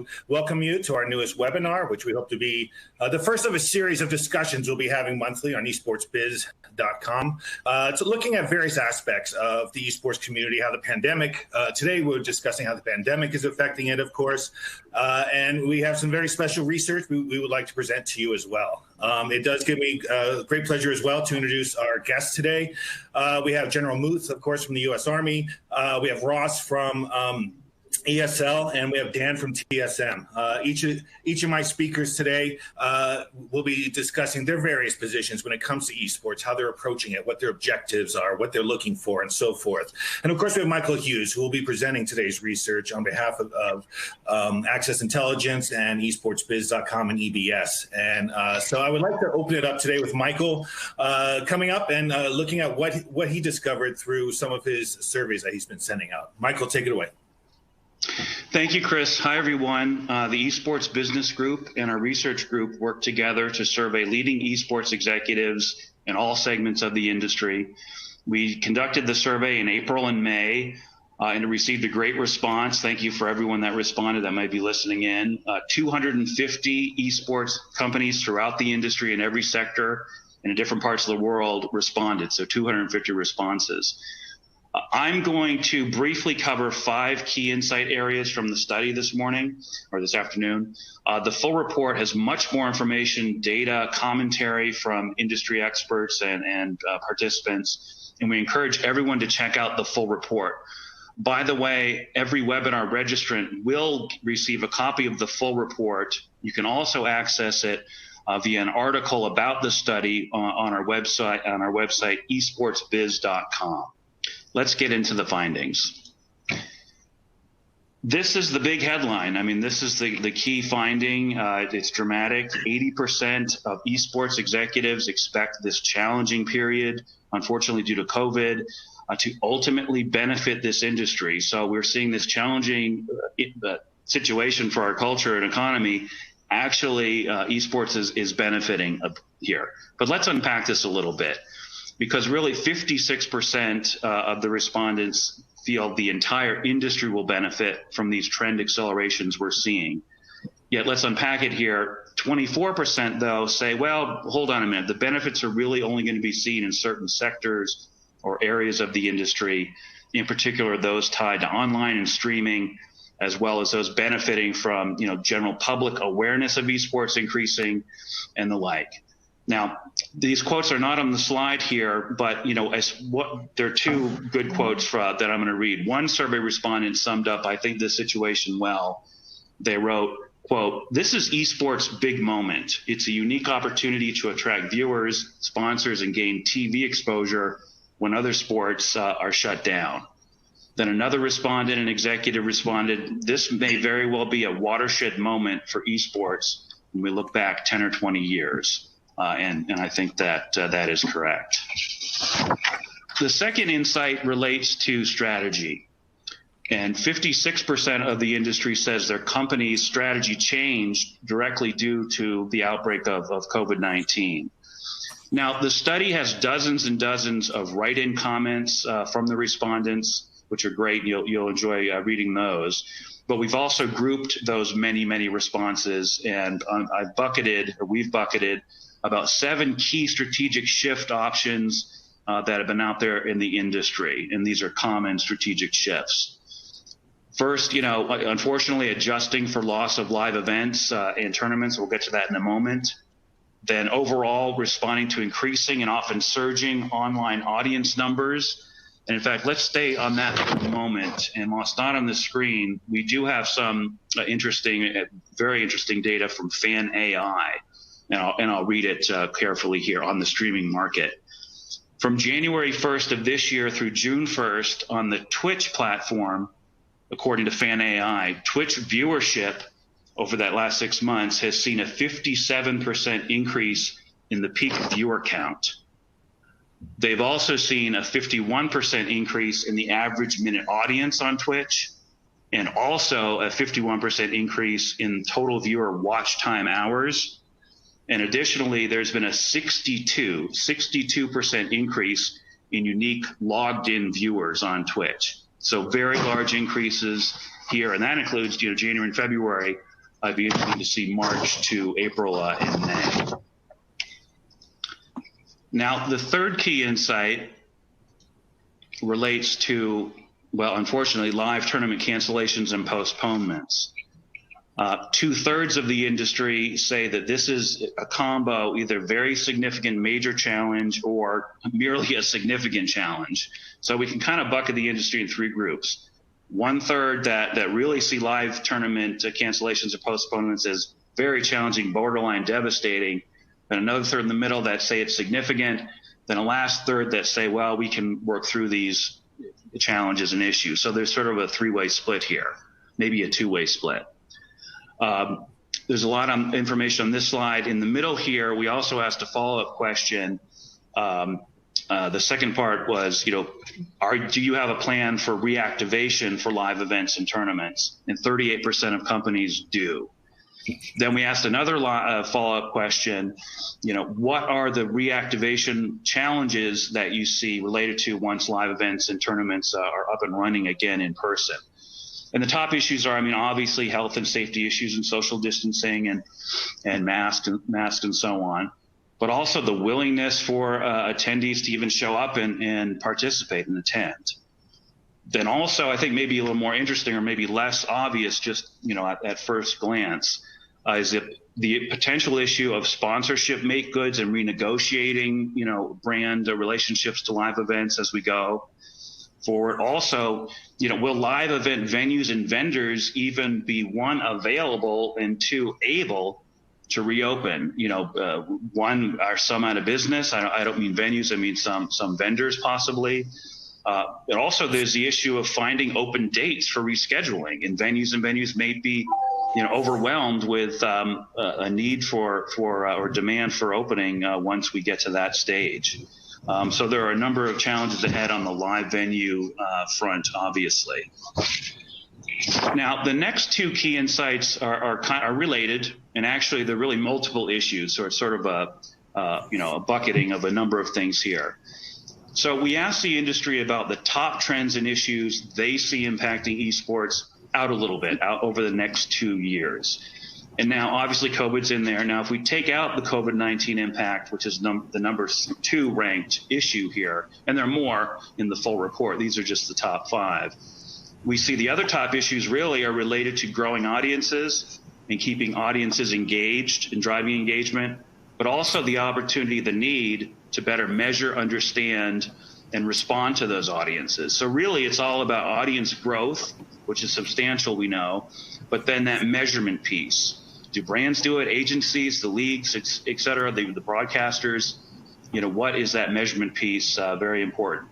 to welcome you to our newest webinar, which we hope to be the first of a series of discussions we'll be having monthly on esportsbiz.com. So looking at various aspects of the esports community, how the pandemic, today we're discussing how the pandemic is affecting it, of course, and we have some very special research we would like to present to you as well. It does give me great pleasure as well to introduce our guests today. We have General Muth, of course, from the U.S. Army. We have Ross from ESL, and we have Dan from TSM. Each of my speakers today will be discussing their various positions when it comes to esports, how they're approaching it, what their objectives are, what they're looking for, and so forth. And of course, we have Michael Hughes, who will be presenting today's research on behalf of Access Intelligence and esportsbiz.com and EBS. And so I would like to open it up today with Michael coming up and looking at what he discovered through some of his surveys that he's been sending out. Michael, take it away. Thank you, Chris. Hi, everyone. The Esports Business Group and our research group work together to survey leading esports executives in all segments of the industry. We conducted the survey in April and May, and it received a great response. Thank you for everyone that responded that might be listening in. 250 esports companies throughout the industry in every sector and in different parts of the world responded, so 250 responses. I'm going to briefly cover 5 key insight areas from the study this morning or this afternoon. The full report has much more information, data, commentary from industry experts and participants, and we encourage everyone to check out the full report. By the way, every webinar registrant will receive a copy of the full report. You can also access it via an article about the study on our website, esportsbiz.com. Let's get into the findings. This is the big headline. I mean, this is the key finding. It's dramatic. 80% of esports executives expect this challenging period, unfortunately due to COVID, to ultimately benefit this industry. So we're seeing this challenging situation for our culture and economy. Actually, esports is benefiting here. But let's unpack this a little bit, because really 56% of the respondents feel the entire industry will benefit from these trend accelerations we're seeing. Yet let's unpack it here. 24% though say, well, hold on a minute, the benefits are really only going to be seen in certain sectors or areas of the industry, in particular those tied to online and streaming, as well as those benefiting from general public awareness of esports increasing and the like. Now, these quotes are not on the slide here, but there are 2 good quotes that I'm going to read. One survey respondent summed up, I think, this situation well. They wrote, quote, "This is esports' big moment. It's a unique opportunity to attract viewers, sponsors, and gain TV exposure when other sports are shut down." Then another respondent, an executive, responded, "This may very well be a watershed moment for esports when we look back 10 or 20 years." And I think that that is correct. The second insight relates to strategy. And 56% of the industry says their company's strategy changed directly due to the outbreak of COVID-19. Now, the study has dozens and dozens of write-in comments from the respondents, which are great. You'll enjoy reading those. But we've also grouped those many, many responses, and we've bucketed about 7 key strategic shift options that have been out there in the industry, and these are common strategic shifts. First, unfortunately, adjusting for loss of live events and tournaments. We'll get to that in a moment. Then overall, responding to increasing and often surging online audience numbers. And in fact, let's stay on that for a moment. And while it's not on the screen, we do have some very interesting data from Fan AI. And I'll read it carefully here on the streaming market. From January 1st of this year through June 1st on the Twitch platform, according to Fan AI, Twitch viewership over that last 6 months has seen a 57% increase in the peak viewer count. They've also seen a 51% increase in the average minute audience on Twitch, and also a 51% increase in total viewer watch time hours. And additionally, there's been a 62% increase in unique logged in viewers on Twitch. So very large increases here, and that includes January and February I'd be interested to see March to April and May. Now, the third key insight relates to, well, unfortunately, live tournament cancellations and postponements. 2/3 of the industry say that this is a combo, either very significant major challenge or merely a significant challenge. So we can kind of bucket the industry in three groups. 1/3 that really see live tournament cancellations or postponements as very challenging, borderline devastating. And another third in the middle that say it's significant. Then a last third that say, well, we can work through these challenges and issues. So there's sort of a three-way split here, maybe a two-way split. There's a lot of information on this slide. In the middle here, we also asked a follow-up question. The second part was, do you have a plan for reactivation for live events and tournaments? And 38% of companies do. Then we asked another follow-up question, what are the reactivation challenges that you see related to once live events and tournaments are up and running again in person? And the top issues are, obviously health and safety issues and social distancing and masks and so on, but also the willingness for attendees to even show up and participate and attend. Then also, I think maybe a little more interesting or maybe less obvious just, at first glance, is the potential issue of sponsorship make goods and renegotiating, brand relationships to live events as we go forward. Also, will live event venues and vendors even be, one, available and two, able to reopen? One, are some out of business? I don't mean venues, I mean some vendors possibly. And also there's the issue of finding open dates for rescheduling, and venues may be overwhelmed with a need for or demand for opening once we get to that stage. So there are a number of challenges ahead on the live venue front, obviously. Now, the next two key insights are related, and actually they're really multiple issues, so it's sort of a bucketing of a number of things here. So we asked the industry about the top trends and issues they see impacting esports out a little bit, out over the next 2 years. And now, obviously, COVID's in there. Now, if we take out the COVID-19 impact, which is the number 2 ranked issue here, and there are more in the full report, these are just the top 5. We see the other top issues really are related to growing audiences and keeping audiences engaged and driving engagement, but also the opportunity, the need to better measure, understand, and respond to those audiences. So really, it's all about audience growth, which is substantial, we know, but then that measurement piece. Do brands do it, agencies, the leagues, et cetera, the broadcasters? What is that measurement piece? Very important.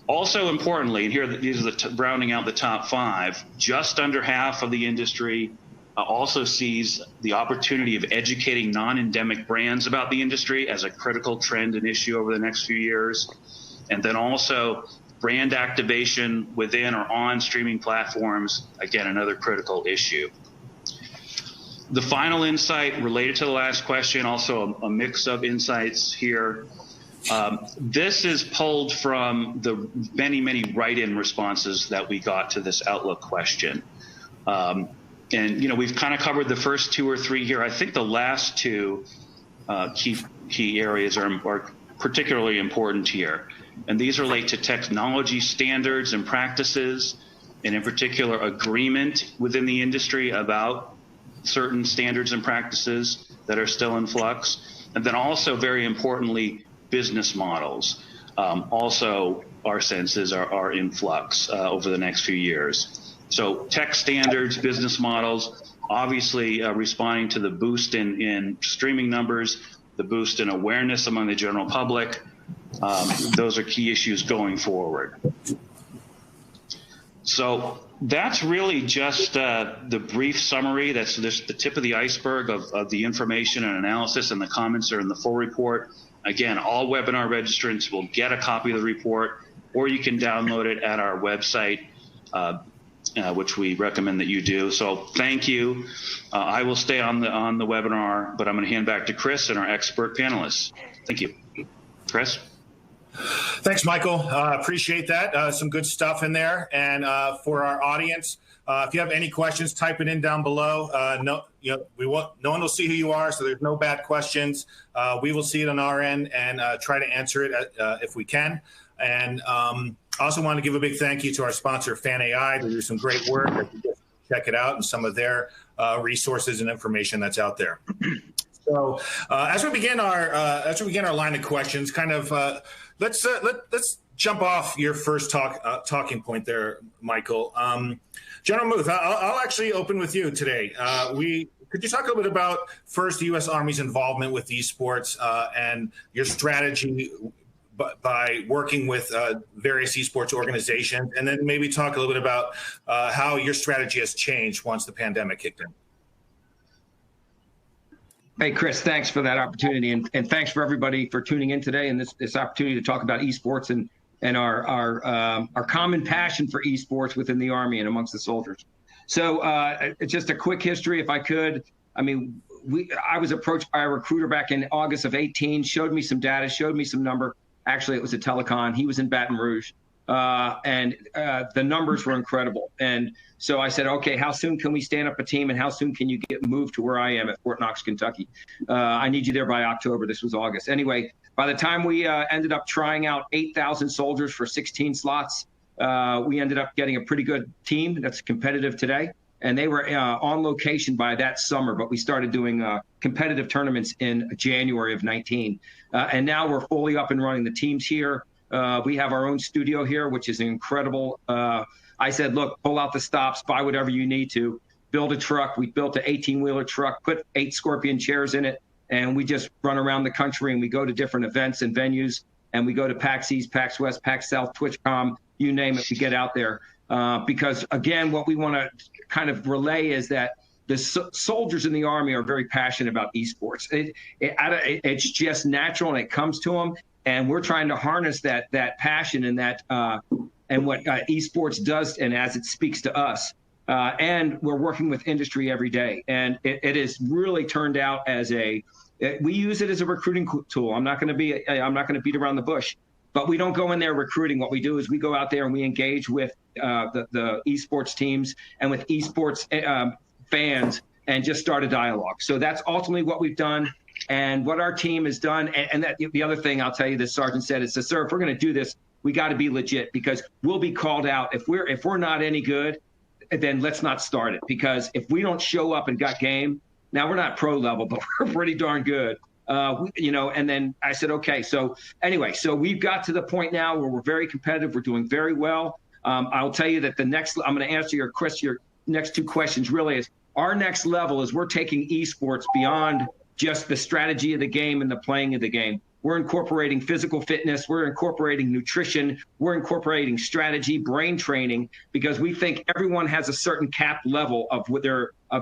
Also importantly, and here these are rounding out the top 5, just under half of the industry also sees the opportunity of educating non-endemic brands about the industry as a critical trend and issue over the next few years. And then also brand activation within or on streaming platforms, again, another critical issue. The final insight related to the last question, also a mix of insights here. This is pulled from the many, many write-in responses that we got to this Outlook question. And we've kind of covered the first 2 or 3 here. I think the last 2 key areas are particularly important here. And these relate to technology standards and practices, and in particular agreement within the industry about certain standards and practices that are still in flux. And then also, very importantly, business models. Also, our senses are in flux over the next few years. So tech standards, business models, obviously responding to the boost in streaming numbers, the boost in awareness among the general public. Those are key issues going forward. So that's really just the brief summary. That's just the tip of the iceberg of the information and analysis, and the comments are in the full report. Again, all webinar registrants will get a copy of the report, or you can download it at our website, which we recommend that you do. So thank you. I will stay on the webinar, but I'm going to hand back to Chris and our expert panelists. Thank you. Chris? Thanks, Michael. Appreciate that. Some good stuff in there. And for our audience, If you have any questions, type it in down below. No one will see who you are, so there's no bad questions. We will see it on our end and try to answer it if we can. And I also want to give a big thank you to our sponsor, Fan AI. They do some great work. Check it out and some of their resources and information that's out there. So as we begin our line of questions, kind of let's jump off your first talking point there, Michael. General Muth, I'll actually open with you today. Could you talk a little bit about first the U.S. Army's involvement with esports and your strategy by working with various esports organizations, and then maybe talk a little bit about how your strategy has changed once the pandemic kicked in? Hey, Chris, thanks for that opportunity, and thanks for everybody for tuning in today and this opportunity to talk about esports and our common passion for esports within the Army and amongst the soldiers. So just a quick history, if I could. I mean, I was approached by a recruiter back in August of 18, showed me some data, showed me some number. Actually, it was a telecon. He was in Baton Rouge, and the numbers were incredible. And so I said, okay, how soon can we stand up a team, and how soon can you get moved to where I am at Fort Knox, Kentucky? I need you there by October. This was August. Anyway, by the time we ended up trying out 8,000 soldiers for 16 slots, we ended up getting a pretty good team that's competitive today. And they were on location by that summer, but we started doing competitive tournaments in January of 19. And now we're fully up and running. The team's here. We have our own studio here, which is incredible. I said, look, pull out the stops, buy whatever you need to, build a truck. We built an 18-wheeler truck, put 8 Scorpion chairs in it, and we just run around the country, and we go to different events and venues, and we go to PAX East, PAX West, PAX South, TwitchCon, you name it, we get out there. Because, again, what we want to kind of relay is that the soldiers in the Army are very passionate about esports. It's just natural, and it comes to them, and we're trying to harness that passion and that and what esports does, and as it speaks to us. And we're working with industry every day, and it has really turned out as we use it as a recruiting tool. I'm not going to beat around the bush. But we don't go in there recruiting. What we do is we go out there and we engage with the esports teams and with esports fans and just start a dialogue. So that's ultimately what we've done and what our team has done. And that the other thing I'll tell you, the sergeant said, is, sir, if we're going to do this, we got to be legit, because we'll be called out. If we're not any good, then let's not start it. Because if we don't show up and got game, now we're not pro level, but we're pretty darn good. And then I said, okay, so anyway, so we've got to the point now where we're very competitive. We're doing very well. I'll tell you that I'm going to answer your next 2 questions really is our next level is we're taking esports beyond just the strategy of the game and the playing of the game. We're incorporating physical fitness. We're incorporating nutrition. We're incorporating strategy, brain training, because we think everyone has a certain cap level of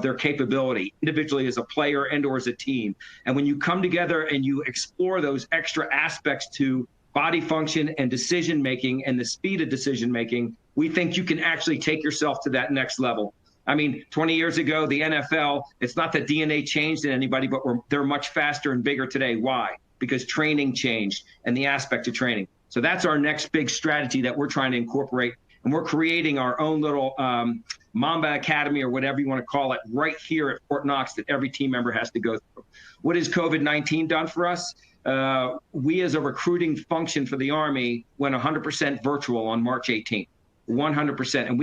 their capability, individually as a player and or as a team. And when you come together and you explore those extra aspects to body function and decision making and the speed of decision making, we think you can actually take yourself to that next level. I mean, 20 years ago, the NFL, it's not that DNA changed in anybody, but they're much faster and bigger today. Why? Because training changed and the aspect of training. So that's our next big strategy that we're trying to incorporate. And we're creating our own little Mamba Academy, or whatever you want to call it, right here at Fort Knox that every team member has to go through. What has COVID-19 done for us? We as a recruiting function for the Army went 100% virtual on March 18th. 100%. And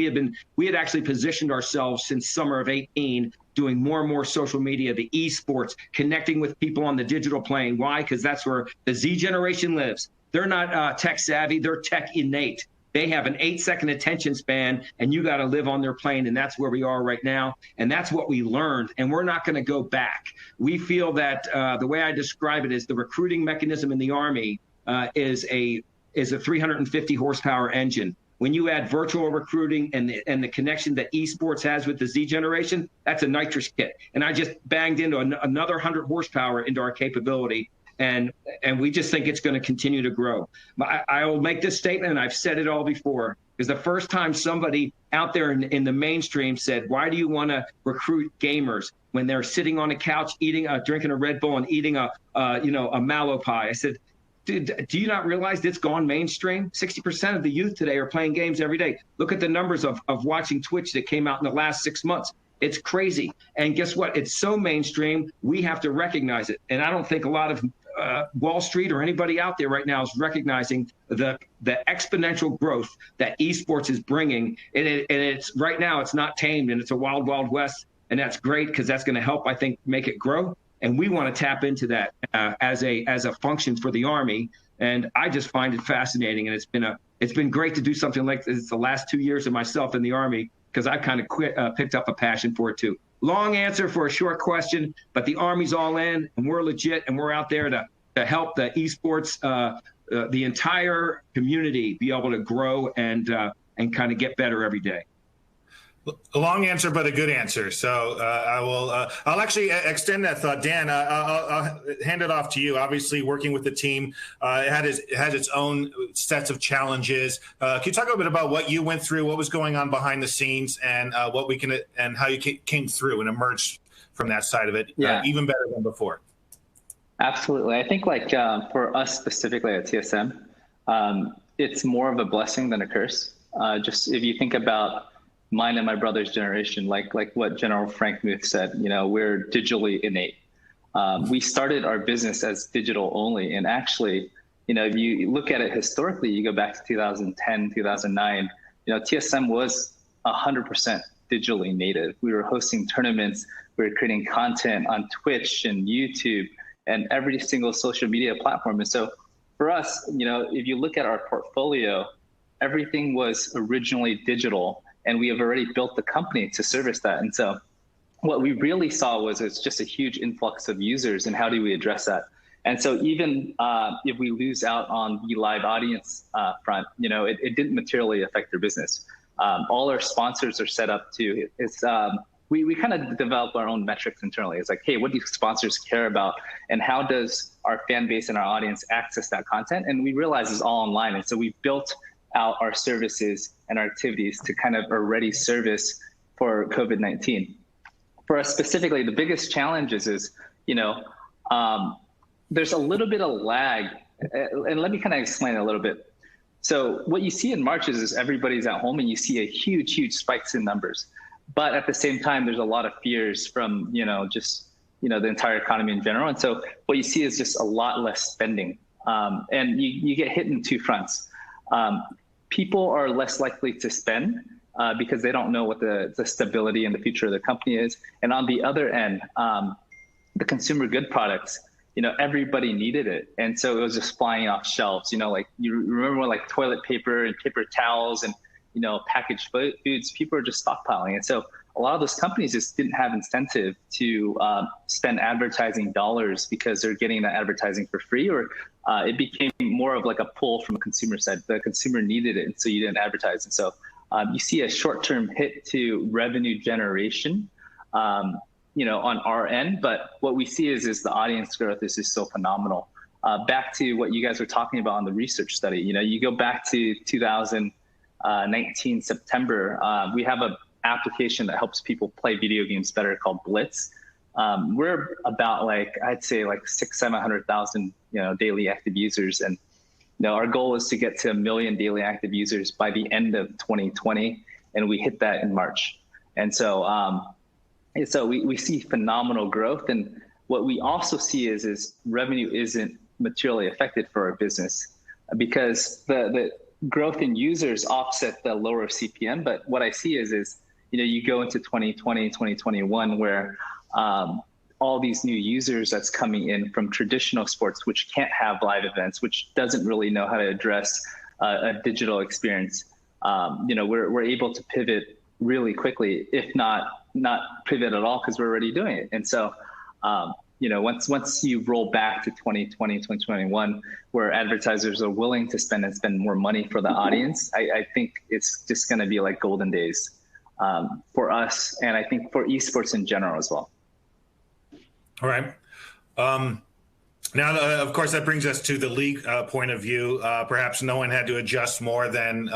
we had actually positioned ourselves since summer of 18, doing more and more social media, the esports, connecting with people on the digital plane. Why? Because that's where the Z generation lives. They're not tech savvy, they're tech innate. They have an 8-second attention span, and you got to live on their plane. And that's where we are right now. And that's what we learned. And we're not going to go back. We feel that the way I describe it is the recruiting mechanism in the Army is a 350 horsepower engine. When you add virtual recruiting and the connection that esports has with the Z generation, that's a nitrous kit. And I just banged into another 100 horsepower into our capability. And we just think it's going to continue to grow. I will make this statement, and I've said it all before, because the first time somebody out there in the mainstream said, why do you want to recruit gamers when they're sitting on a couch drinking a Red Bull and eating a Mallow pie? I said, do you not realize it's gone mainstream? 60% of the youth today are playing games every day. Look at the numbers of watching Twitch that came out in the last 6 months. It's crazy. And guess what? It's so mainstream, we have to recognize it. And I don't think a lot of Wall Street or anybody out there right now is recognizing the exponential growth that esports is bringing. And it's right now, it's not tamed, and it's a wild, wild west. And that's great, because that's going to help, I think, make it grow. And we want to tap into that as a function for the Army. And I just find it fascinating. And it's been great to do something like this the last 2 years of myself in the Army, because I kind of picked up a passion for it too. Long answer for a short question, but the Army's all in, and we're legit, and we're out there to help the esports, the entire community be able to grow and kind of get better every day. A long answer, but a good answer. So I'll actually extend that thought. Dan, I'll hand it off to you. Obviously, working with the team, it has its own sets of challenges. Can you talk a bit about what you went through, what was going on behind the scenes, and and how you came through and emerged from that side of it, even better than before? Absolutely. I think for us specifically at TSM, it's more of a blessing than a curse. Just if you think about mine and my brother's generation, like what General Frank Muth said, we're digitally innate. We started our business as digital only. And actually, if you look at it historically, you go back to 2010, 2009, TSM was 100% digitally native. We were hosting tournaments. We were creating content on Twitch and YouTube and every single social media platform. And so for us, if you look at our portfolio, everything was originally digital. And we have already built the company to service that. And so what we really saw was it's just a huge influx of users, and how do we address that? And so even if we lose out on the live audience front, it didn't materially affect their business. All our sponsors are set up to, we kind of develop our own metrics internally. It's like, hey, what do sponsors care about? And how does our fan base and our audience access that content? And we realize it's all online. And so we built out our services and our activities to kind of already service for COVID-19. For us specifically, the biggest challenges is, there's a little bit of lag. And let me kind of explain a little bit. So what you see in March is everybody's at home, and you see a huge, huge spikes in numbers. But at the same time, there's a lot of fears from, the entire economy in general. And so what you see is just a lot less spending. And you get hit in two fronts. People are less likely to spend because they don't know what the stability and the future of the company is. And on the other end, the consumer good products, everybody needed it. And so it was just flying off shelves. You remember when toilet paper and paper towels and, packaged foods, people are just stockpiling. And so a lot of those companies just didn't have incentive to spend advertising dollars because they're getting that advertising for free, or it became more of like a pull from a consumer side. The consumer needed it, and so you didn't advertise. And so you see a short-term hit to revenue generation, on our end. But what we see is the audience growth is just so phenomenal. Back to what you guys were talking about on the research study, you go back to 2019 September, we have a application that helps people play video games better called Blitz. We're about I'd say 600,000-700,000 daily active users, and our goal is to get to 1 million daily active users by the end of 2020, and we hit that in March. And so we see phenomenal growth, and what we also see is revenue isn't materially affected for our business because the growth in users offset the lower CPM. But what I see is you go into 2020, 2021, where all these new users that's coming in from traditional sports, which can't have live events, which doesn't really know how to address a digital experience. We're able to pivot really quickly, if not pivot at all, because we're already doing it. And so, once you roll back to 2020, 2021, where advertisers are willing to spend more money for the audience, I think it's just going to be like golden days for us, and I think for esports in general as well. All right. Now, of course, that brings us to the league point of view. Perhaps no one had to adjust more than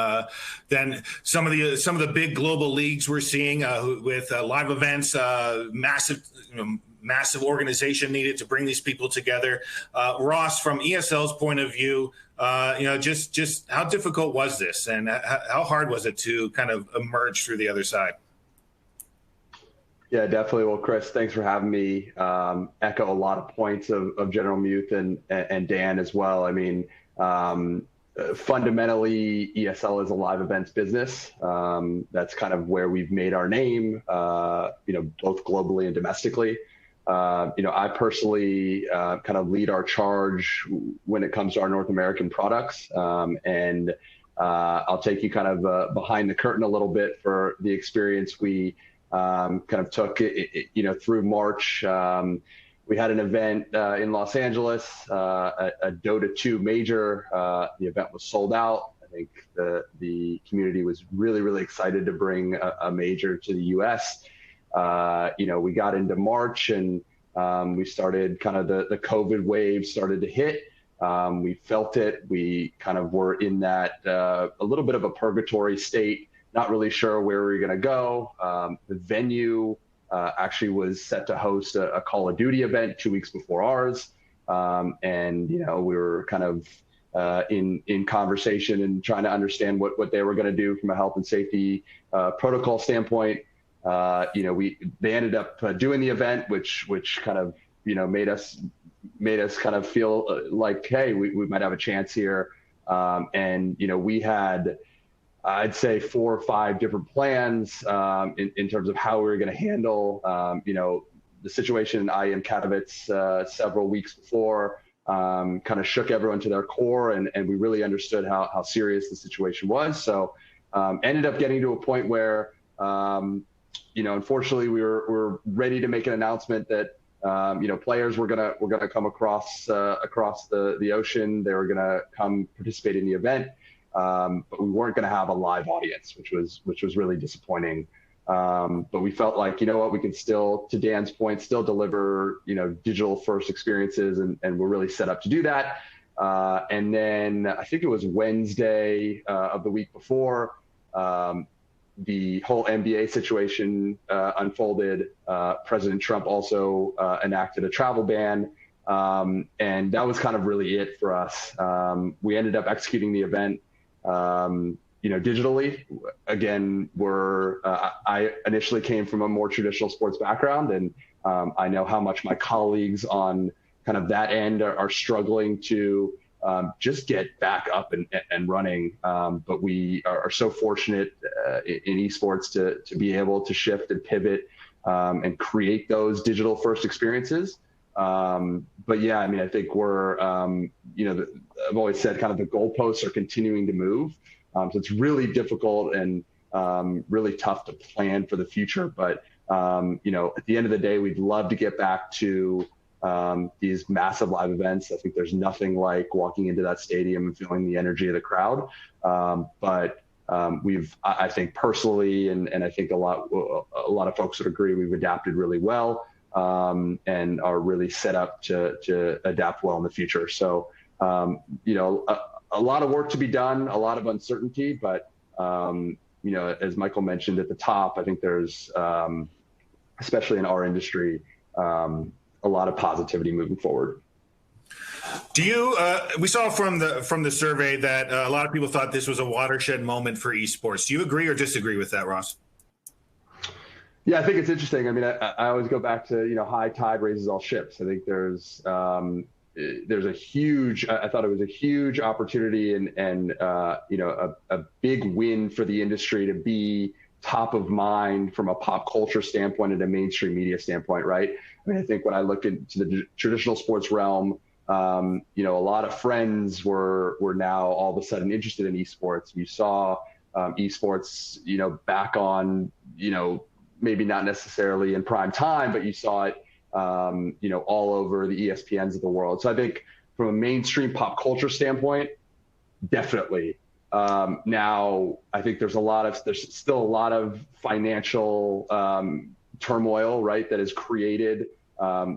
some of the big global leagues we're seeing with live events, massive massive organization needed to bring these people together. Ross, from ESL's point of view, just how difficult was this, and how hard was it to kind of emerge through the other side? Yeah, definitely. Well, Chris, thanks for having me. Echo a lot of points of General Muth and Dan as well. I mean, fundamentally, ESL is a live events business. That's kind of where we've made our name, both globally and domestically. I personally kind of lead our charge when it comes to our North American products. And I'll take you kind of behind the curtain a little bit for the experience we kind of took, through March. We had an event in Los Angeles, a Dota 2 major. The event was sold out. I think the community was really, really excited to bring a major to the U.S. We got into March, and we started kind of the COVID wave started to hit. We felt it. We kind of were in that a little bit of a purgatory state, not really sure where we were going to go. The venue actually was set to host a Call of Duty event 2 weeks before ours. And, we were kind of in conversation and trying to understand what they were going to do from a health and safety protocol standpoint. They ended up doing the event, which kind of, made us kind of feel like, hey, we might have a chance here. We had, I'd say, 4 or 5 different plans in terms of how we were going to handle, the situation in IEM Katowice several weeks before, kind of shook everyone to their core, and we really understood how serious the situation was. So ended up getting to a point where, unfortunately, we were ready to make an announcement that, players were gonna come across the ocean. They were gonna come participate in the event. But we weren't going to have a live audience, which was really disappointing. But we felt like, we could still, to Dan's point, still deliver, digital first experiences, and we're really set up to do that. And then I think it was Wednesday of the week before, the whole NBA situation unfolded. President Trump also enacted a travel ban. And that was kind of really it for us. We ended up executing the event digitally. Again, I initially came from a more traditional sports background, and I know how much my colleagues on kind of that end are struggling to just get back up and running. But we are so fortunate in esports to be able to shift and pivot and create those digital first experiences. But yeah, I mean, I think we're, I've always said kind of the goalposts are continuing to move. So it's really difficult and really tough to plan for the future. But, at the end of the day, we'd love to get back to these massive live events. I think there's nothing like walking into that stadium and feeling the energy of the crowd. But I think personally, and I think a lot of folks would agree, we've adapted really well. And are really set up to adapt well in the future. So, a lot of work to be done, a lot of uncertainty, but, as Michael mentioned at the top, I think there's, especially in our industry, a lot of positivity moving forward. Do you, we saw from the survey that a lot of people thought this was a watershed moment for esports. Do you agree or disagree with that, Ross? Yeah, I think it's interesting. I mean, I always go back to, high tide raises all ships. I think there's a huge, I thought it was a huge opportunity and a big win for the industry to be top of mind from a pop culture standpoint and a mainstream media standpoint, right? I mean, I think when I look into the traditional sports realm, a lot of friends were now all of a sudden interested in esports. You saw esports, back on, maybe not necessarily in prime time, but you saw it, all over the ESPNs of the world. So I think from a mainstream pop culture standpoint, definitely. Now, I think there's still a lot of financial turmoil, right, that is created.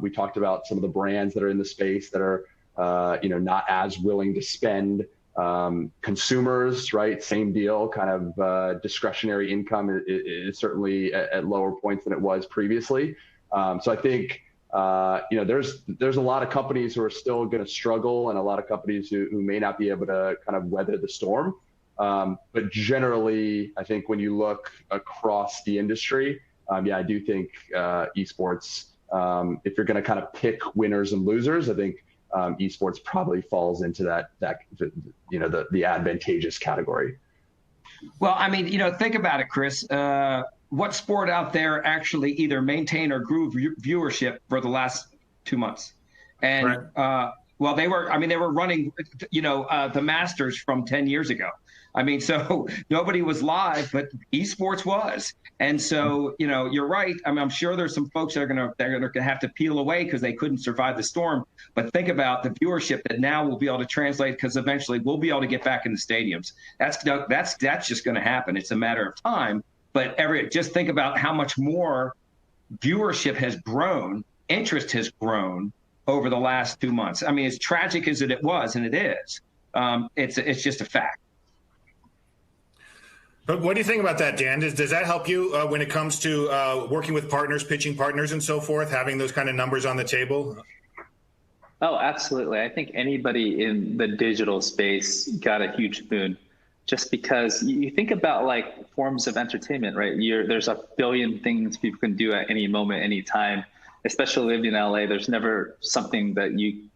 We talked about some of the brands that are in the space that are, not as willing to spend. Consumers, right? Same deal, kind of discretionary income is certainly at lower points than it was previously. So I think there's a lot of companies who are still going to struggle, and a lot of companies who may not be able to kind of weather the storm. But generally, I think when you look across the industry, I do think esports, if you're going to kind of pick winners and losers, I think esports probably falls into the advantageous category. Well, I mean, think about it, Chris. What sport out there actually either maintained or grew viewership for the last 2 months? And well, they were running, the Masters from 10 years ago. I mean, so nobody was live, but esports was. And so, you're right. I mean, I'm sure there's some folks that are going to have to peel away because they couldn't survive the storm. But think about the viewership that now we'll be able to translate, because eventually we'll be able to get back in the stadiums. That's just going to happen. It's a matter of time. But just think about how much more viewership has grown, interest has grown over the last 2 months. I mean, as tragic as it was, and it is, it's just a fact. But what do you think about that, Dan? Does that help you when it comes to working with partners, pitching partners and so forth, having those kind of numbers on the table? Oh, absolutely. I think anybody in the digital space got a huge boon, just because you think about like forms of entertainment, right? There's a billion things people can do at any moment, any time. Especially living in LA, there's never something that you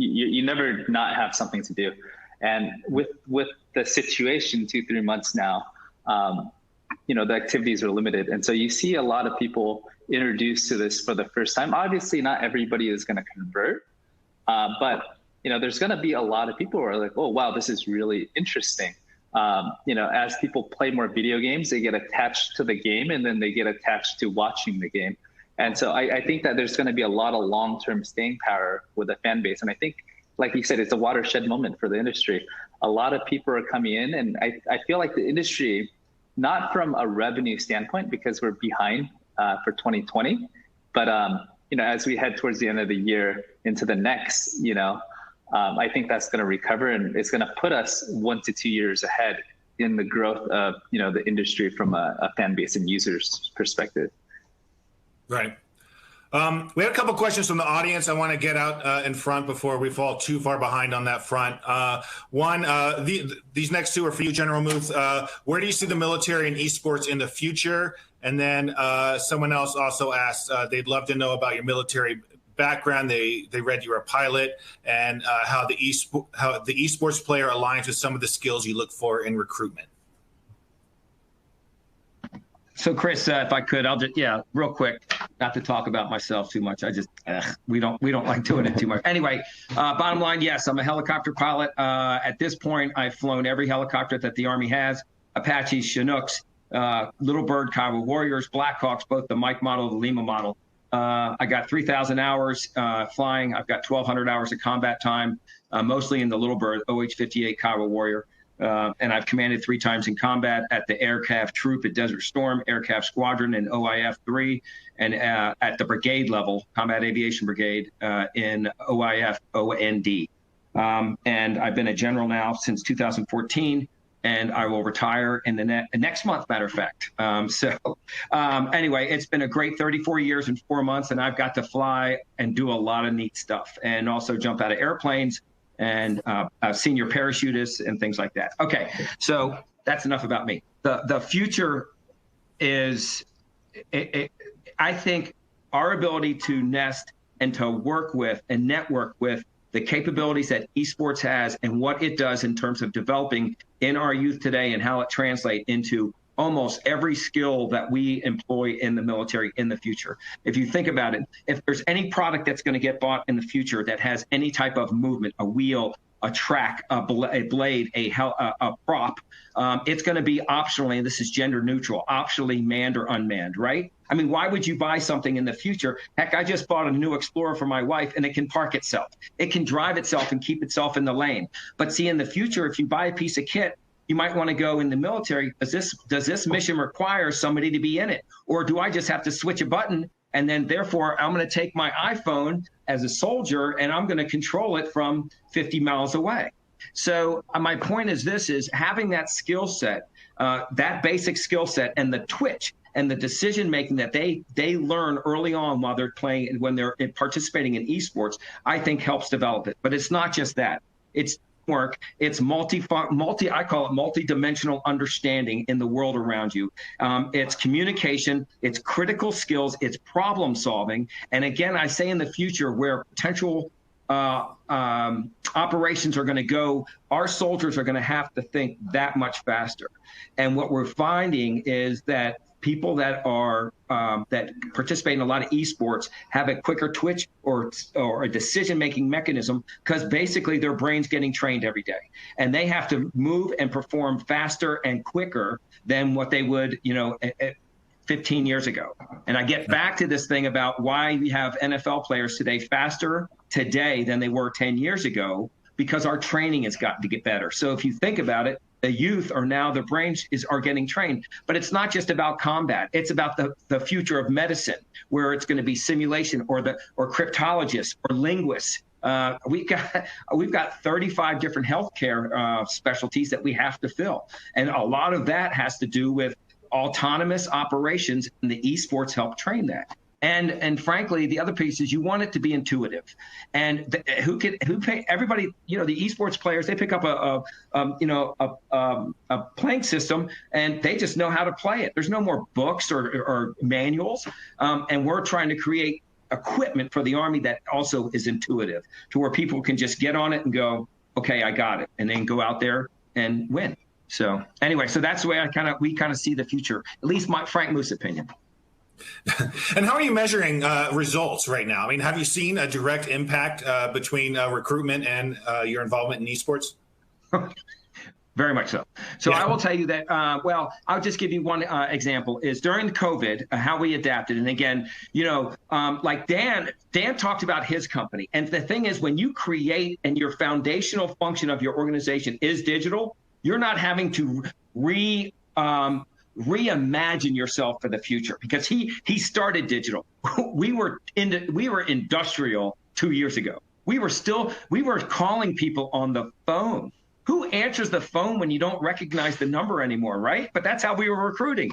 never not have something to do. And with the situation 2-3 months now, the activities are limited. And so you see a lot of people introduced to this for the first time. Obviously, not everybody is going to convert, but there's going to be a lot of people who are like, oh, wow, this is really interesting. As people play more video games, they get attached to the game, and then they get attached to watching the game. And so I think that there's going to be a lot of long-term staying power with the fan base. And I think, like you said, it's a watershed moment for the industry. A lot of people are coming in, and I feel like the industry, not from a revenue standpoint, because we're behind for 2020, but as we head towards the end of the year into the next, I think that's going to recover, and it's going to put us 1 to 2 years ahead in the growth of the industry from a fan base and users perspective. Right. We had a couple questions from the audience I want to get out in front before we fall too far behind on that front. One, these next two are for you, General Muth. Where do you see the military and esports in the future? And then someone else also asked, they'd love to know about your military background. They read you were a pilot, and how the esports player aligns with some of the skills you look for in recruitment. So Chris, if I could, I'll just, real quick, not to talk about myself too much. We don't like doing it too much. Anyway, bottom line, yes, I'm a helicopter pilot. At this point, I've flown every helicopter that the Army has: Apaches, Chinooks, Little Bird, Kiowa Warriors, Blackhawks, both the Mike model, the Lima model. I got 3,000 hours flying. I've got 1,200 hours of combat time, mostly in the Little Bird, OH-58 Kiowa Warrior. And I've commanded 3 times in combat at the Aircraft Troop at Desert Storm, Aircraft Squadron in OIF-3, and at the brigade level, Combat Aviation Brigade, in OIF-OND. And I've been a general now since 2014, and I will retire in the next month, matter of fact. Anyway, it's been a great 34 years and 4 months, and I've got to fly and do a lot of neat stuff, and also jump out of airplanes, and senior parachutists and things like that. Okay, so that's enough about me. The future is, I think, our ability to nest and to work with and network with the capabilities that esports has and what it does in terms of developing in our youth today, and how it translates into almost every skill that we employ in the military in the future. If you think about it, if there's any product that's going to get bought in the future that has any type of movement, a wheel, a track, a blade, a prop, it's going to be optionally, and this is gender neutral, optionally manned or unmanned, right? I mean, why would you buy something in the future? Heck, I just bought a new Explorer for my wife, and it can park itself. It can drive itself and keep itself in the lane. But see, in the future, if you buy a piece of kit, you might want to go in the military. Does this mission require somebody to be in it? Or do I just have to switch a button, and then therefore I'm going to take my iPhone as a soldier and I'm going to control it from 50 miles away? So my point is having that skill set, that basic skill set, and the twitch and the decision making that they learn early on while they're playing, when they're participating in esports, I think helps develop it. But it's not just that. It's work. It's I call it multi-dimensional understanding in the world around you. It's communication, it's critical skills, it's problem solving. And again, I say in the future where potential operations are going to go, our soldiers are going to have to think that much faster. And what we're finding is that people that are that participate in a lot of esports have a quicker twitch or a decision-making mechanism, because basically their brain's getting trained every day, and they have to move and perform faster and quicker than what they would, 15 years ago. And I get back to this thing about why we have NFL players today faster today than they were 10 years ago, because our training has gotten to get better. So if you think about it, the youth are now, their brains are getting trained. But it's not just about combat. It's about the future of medicine, where it's going to be simulation or cryptologists or linguists. We've got 35 different healthcare specialties that we have to fill. And a lot of that has to do with autonomous operations, and the esports help train that. And frankly, the other piece is you want it to be intuitive. And everybody, the esports players, they pick up a playing system and they just know how to play it. There's no more books or manuals. And we're trying to create equipment for the Army that also is intuitive, to where people can just get on it and go, okay, I got it, and then go out there and win. So anyway, so that's the way we kind of see the future, at least my Frank Moose opinion. And how are you measuring results right now? I mean, have you seen a direct impact between recruitment and your involvement in esports? Very much so. So Yeah. I will tell you that, I'll just give you one example is during the COVID, how we adapted. And again, like Dan talked about his company. And the thing is, when you create and your foundational function of your organization is digital, you're not having to reimagine yourself for the future, because he started digital. We were industrial 2 years ago. We were calling people on the phone. Who answers the phone when you don't recognize the number anymore, right? But that's how we were recruiting.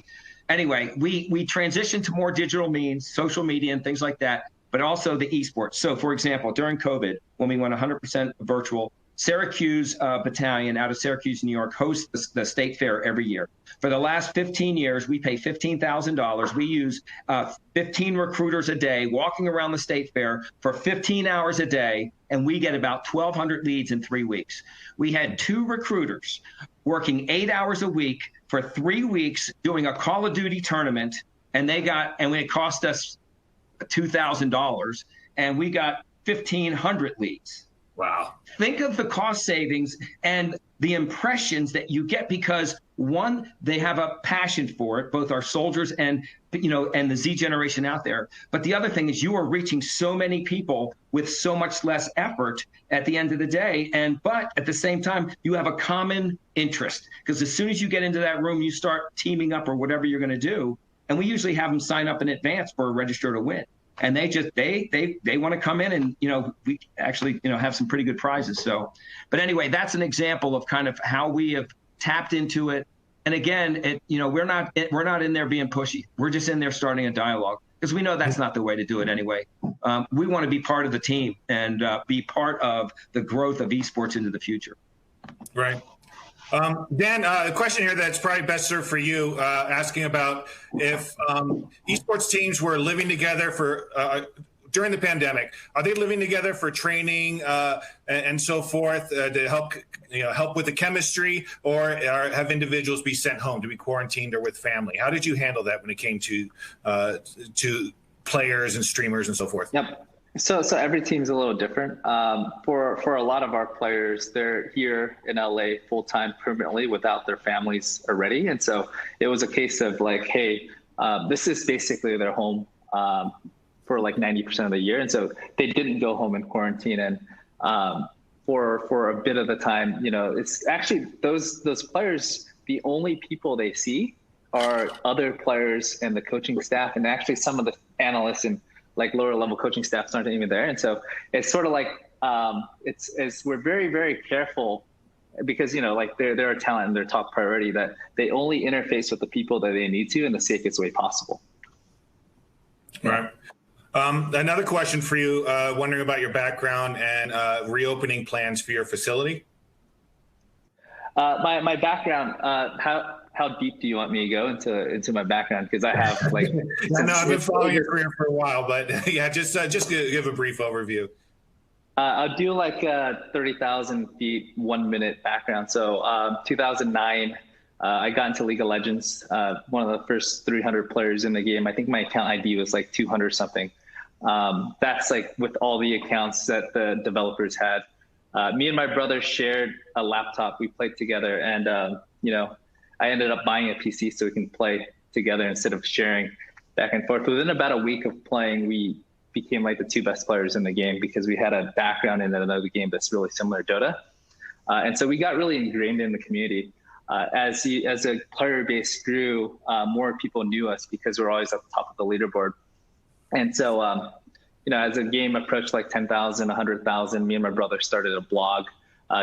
Anyway, we transitioned to more digital means, social media and things like that, but also the esports. So for example, during COVID, when we went 100% virtual, Syracuse Battalion out of Syracuse, New York, hosts the state fair every year. For the last 15 years, we pay $15,000. We use 15 recruiters a day walking around the state fair for 15 hours a day, and we get about 1,200 leads in 3 weeks. We had 2 recruiters working 8 hours a week for 3 weeks doing a Call of Duty tournament, and it cost us $2,000, and we got 1,500 leads. Wow. Think of the cost savings and the impressions that you get, because one, they have a passion for it, both our soldiers and the Z generation out there. But the other thing is you are reaching so many people with so much less effort at the end of the day. But at the same time, you have a common interest, because as soon as you get into that room, you start teaming up or whatever you're going to do. And we usually have them sign up in advance for a register to win. And they want to come in and, we actually, have some pretty good prizes. So, but anyway, that's an example of kind of how we have tapped into it. And again, we're not in there being pushy. We're just in there starting a dialogue, because we know that's not the way to do it anyway. We want to be part of the team and be part of the growth of esports into the future. Right. Dan, a question here that's probably best served for you, asking about if esports teams were living together for during the pandemic. Are they living together for training and so forth to help with the chemistry, or have individuals be sent home to be quarantined or with family? How did you handle that when it came to players and streamers and so forth? Yep. So every team's a little different. For a lot of our players, they're here in LA full-time permanently without their families already. And so it was a case of like, hey, this is basically their home for like 90% of the year. And so they didn't go home in quarantine. And for a bit of the time, it's actually those players, the only people they see are other players and the coaching staff, and actually some of the analysts and like lower level coaching staffs aren't even there. And so it's sort of like, we're very, very careful because, like they're a talent and their top priority, that they only interface with the people that they need to in the safest way possible. Right. Another question for you, wondering about your background and reopening plans for your facility. My background, how deep do you want me to go into my background? Because I have like no, I've been following your career for a while, but yeah, just give a brief overview. I'll do like 30,000 feet, 1 minute background. So 2009, I got into League of Legends, one of the first 300 players in the game. I think my account ID was like 200 something. That's like with all the accounts that the developers had. Me and my brother shared a laptop. We played together, and I ended up buying a PC so we can play together instead of sharing back and forth. Within about a week of playing, we became like the two best players in the game because we had a background in another game that's really similar to Dota. And so we got really ingrained in the community. As a player base grew, more people knew us because we're always at the top of the leaderboard. And so, as a game approached like 10,000, 100,000, me and my brother started a blog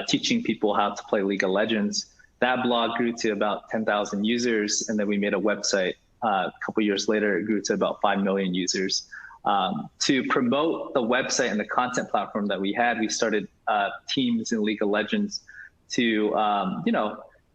teaching people how to play League of Legends. That blog grew to about 10,000 users, and then we made a website. A couple years later, it grew to about 5 million users. To promote the website and the content platform that we had, we started teams in League of Legends to,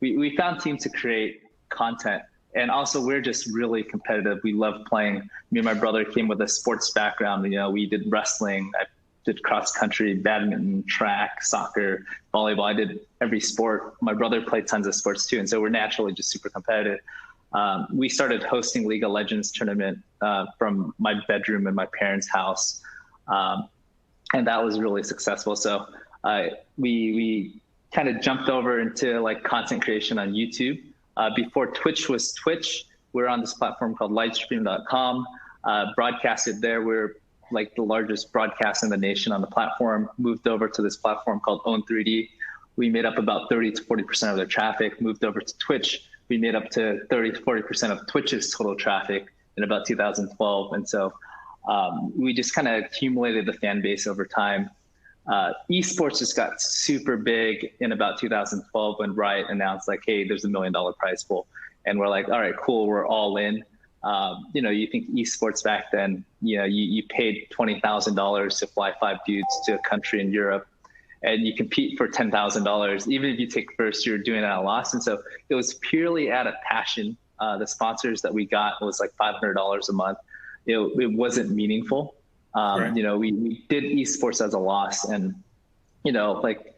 we found teams to create content. And also, we're just really competitive. We love playing. Me and my brother came with a sports background. We did wrestling. I did cross country, badminton, track, soccer, volleyball. I did every sport. My brother played tons of sports too. And so we're naturally just super competitive. We started hosting League of Legends tournament from my bedroom in my parents' house. And that was really successful. So we kind of jumped over into like content creation on YouTube. Before Twitch was Twitch, we were on this platform called livestream.com, broadcasted there. We're like the largest broadcast in the nation on the platform, moved over to this platform called Own3D. We made up about 30 to 40% of their traffic, moved over to Twitch. We made up to 30 to 40% of Twitch's total traffic in about 2012. And so we just kind of accumulated the fan base over time. Esports just got super big in about 2012 when Riot announced like, hey, there's $1 million prize pool. And we're like, all right, cool, we're all in. You think esports back then, you paid $20,000 to fly 5 dudes to a country in Europe, and you compete for $10,000. Even if you take first, you're doing it at a loss. And so it was purely out of passion. The sponsors that we got was like $500 a month. It wasn't meaningful. Right. We did esports as a loss, and like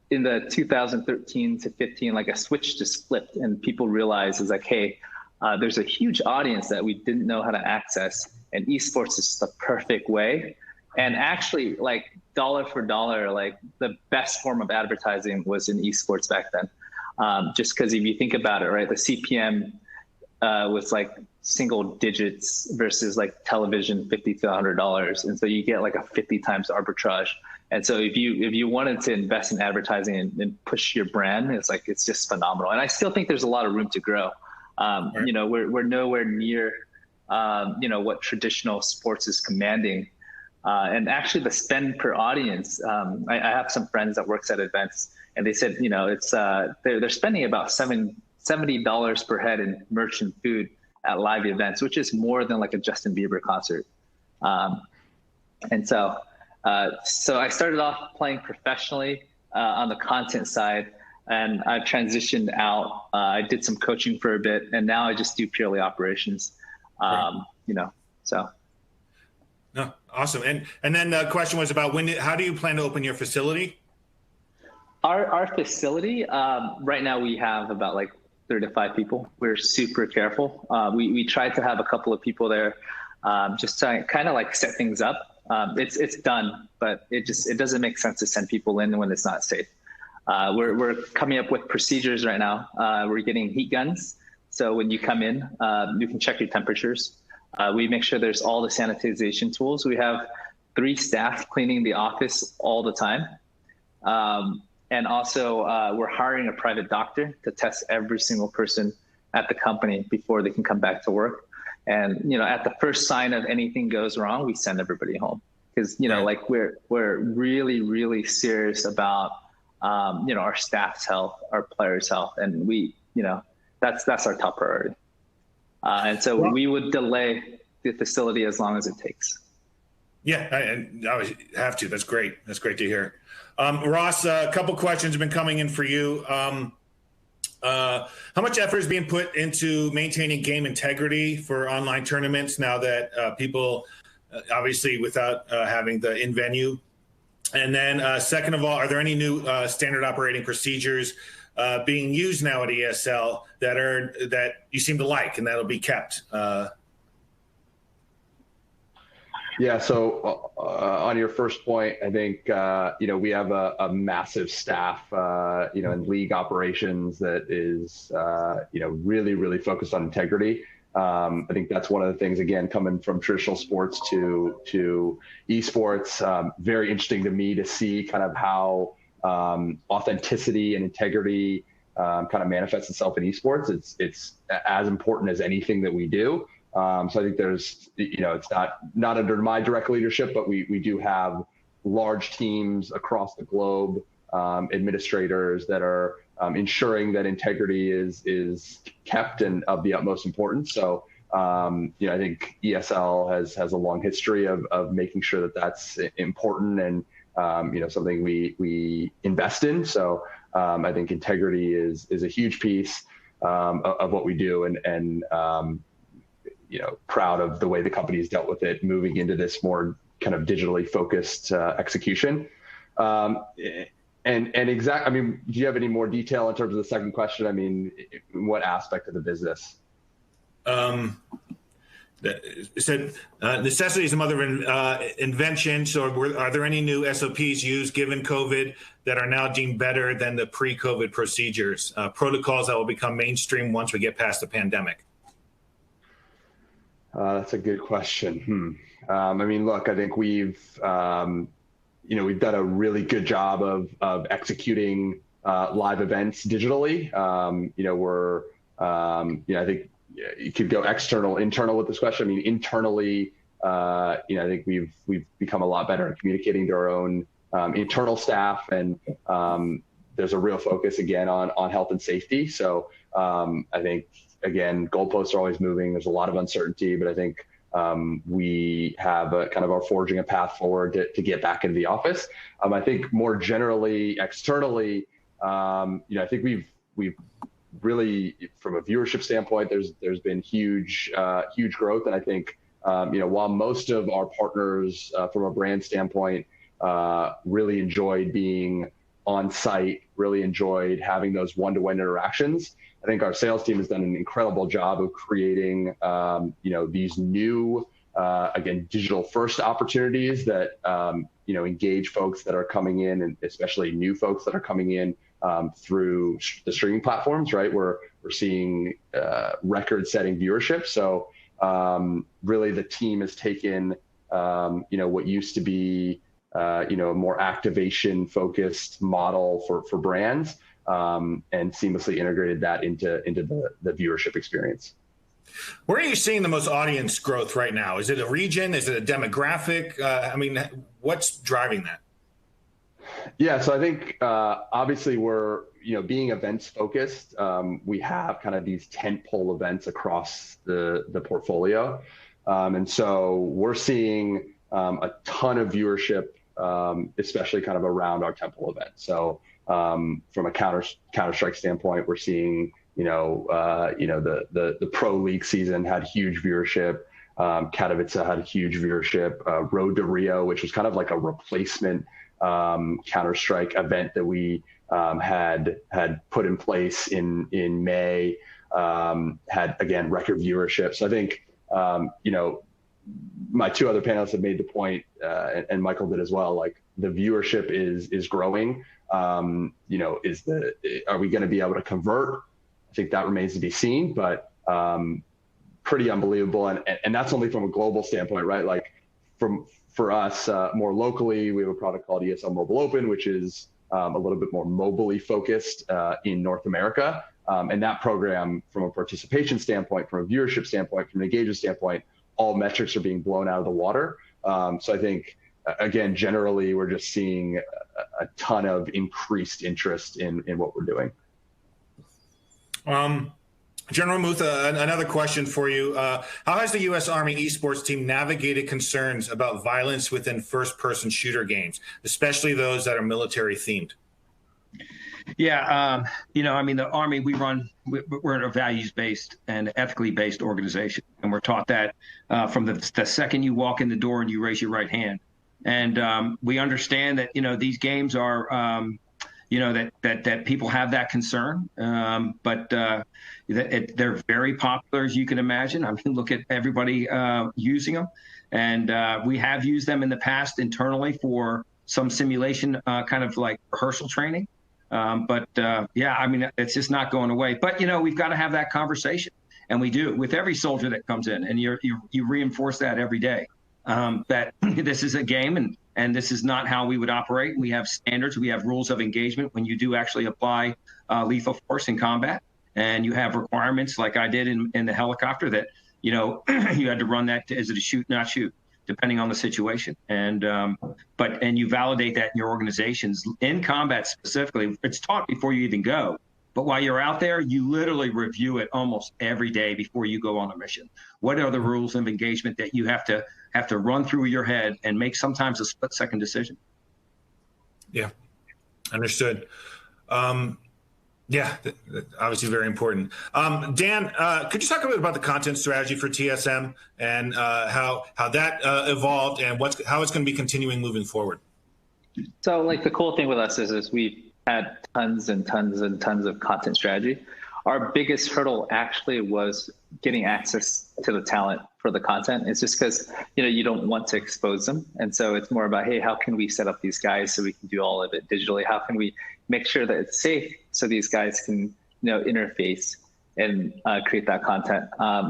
in the 2013 to 15, like a switch just flipped, and people realized is like, hey, there's a huge audience that we didn't know how to access, and esports is the perfect way. And actually, like dollar for dollar, like the best form of advertising was in esports back then. Just because if you think about it, right, the CPM was like single digits versus like television, $50 to $100, and so you get like a 50 times arbitrage. And so if you wanted to invest in advertising and push your brand, it's just phenomenal. And I still think there's a lot of room to grow. Right. We're nowhere near what traditional sports is commanding. And actually the spend per audience, I have some friends that works at events, and they said, it's they're spending about $70 per head in merch and food at live events, which is more than like a Justin Bieber concert. And so I started off playing professionally on the content side, and I've transitioned out. I did some coaching for a bit, and now I just do purely operations. Right. So. No, awesome. And then the question was about how do you plan to open your facility? Our facility, right now we have about like 3 to 5 people. We're super careful. We tried to have a couple of people there just to kind of like set things up. It's done, but it doesn't make sense to send people in when it's not safe. We're coming up with procedures right now. We're getting heat guns. So when you come in, you can check your temperatures. We make sure there's all the sanitization tools. We have 3 staff cleaning the office all the time. And also we're hiring a private doctor to test every single person at the company before they can come back to work. And, at the first sign of anything goes wrong, we send everybody home. Because, like we're really, really serious about our staff's health, our players' health, and that's our top priority. And so we would delay the facility as long as it takes. Yeah, I always have to. That's great. That's great to hear. Ross, a couple questions have been coming in for you. How much effort is being put into maintaining game integrity for online tournaments now that people, obviously without having the in-venue? And then second of all, are there any new standard operating procedures being used now at ESL that you seem to like and that'll be kept? Yeah. So on your first point, I think, we have a massive staff, in league operations that is, really, really focused on integrity. I think that's one of the things, again, coming from traditional sports to esports, very interesting to me to see kind of how authenticity and integrity kind of manifests itself in esports. It's as important as anything that we do. So I think there's, it's not under my direct leadership, but we do have large teams across the globe, administrators that are ensuring that integrity is kept and of the utmost importance. So, I think ESL has a long history of making sure that that's important and, something we invest in. So I think integrity is a huge piece of what we do, and proud of the way the company's dealt with it, moving into this more kind of digitally focused execution. And exact, do you have any more detail in terms of the second question? I mean, what aspect of the business? It said necessity is the mother of invention. So are there any new SOPs used given COVID that are now deemed better than the pre-COVID procedures, protocols that will become mainstream once we get past the pandemic? That's a good question. Look, I think we've done a really good job of executing live events digitally. I think you could go external, internal with this question. Internally, I think we've become a lot better at communicating to our own internal staff, and there's a real focus again on health and safety. So I think, again, goalposts are always moving. There's a lot of uncertainty, but I think we have are forging a path forward to get back into the office. I think more generally, externally, I think we've really, from a viewership standpoint, there's been huge growth, and I think while most of our partners from a brand standpoint really enjoyed being on site, really enjoyed having those one-to-one interactions, I think our sales team has done an incredible job of creating, these new, again, digital first opportunities that, engage folks that are coming in, and especially new folks that are coming in through the streaming platforms, right? We're seeing record-setting viewership. So really the team has taken, what used to be, a more activation-focused model for brands, and seamlessly integrated that into the viewership experience. Where are you seeing the most audience growth right now? Is it a region? Is it a demographic? What's driving that? Yeah, so I think obviously we're, being events focused, we have kind of these tentpole events across the portfolio. And so we're seeing a ton of viewership, especially kind of around our tentpole events. So from a Counter-Strike standpoint, we're seeing, the Pro League season had huge viewership. Katowice had huge viewership. Road to Rio, which was kind of like a replacement Counter-Strike event that we had put in place in May, had, again, record viewership. So I think, my two other panelists have made the point, and Michael did as well, like the viewership is growing. Are we going to be able to convert? I think that remains to be seen, but pretty unbelievable. And that's only from a global standpoint, right? Like for us, more locally, we have a product called ESL Mobile Open, which is a little bit more mobilely focused in North America. And that program, from a participation standpoint, from a viewership standpoint, from an engagement standpoint, all metrics are being blown out of the water. So I think, again, generally, we're just seeing a ton of increased interest in what we're doing. General Muth, another question for you. How has the U.S. Army esports team navigated concerns about violence within first-person shooter games, especially those that are military themed? Yeah, I mean, the Army, we're a values-based and ethically based organization, and we're taught that from the second you walk in the door and you raise your right hand. And we understand that, these games are, that people have that concern, but they're very popular, as you can imagine. I mean, look at everybody using them, and we have used them in the past internally for some simulation, kind of like rehearsal training. Yeah, I mean, it's just not going away. But we've got to have that conversation, and we do with every soldier that comes in, and you reinforce that every day, that this is a game, and this is not how we would operate. We have standards, we have rules of engagement when you do actually apply lethal force in combat, and you have requirements like I did in the helicopter that you had to run that is it a shoot, not shoot, depending on the situation. And you validate that in your organizations in combat specifically. It's taught before you even go, but while you're out there, you literally review it almost every day before you go on a mission. What are the rules of engagement that you have to run through your head and make sometimes a split-second decision? Yeah, understood. Yeah, obviously very important. Dan, could you talk a bit about the content strategy for TSM and how that evolved and how it's going to be continuing moving forward? So, like, the cool thing with us is we've had tons and tons and tons of content strategy. Our biggest hurdle actually was getting access to the talent for the content. It's just because you don't want to expose them, and so it's more about, hey, how can we set up these guys so we can do all of it digitally? How can we make sure that it's safe so these guys can interface and create that content?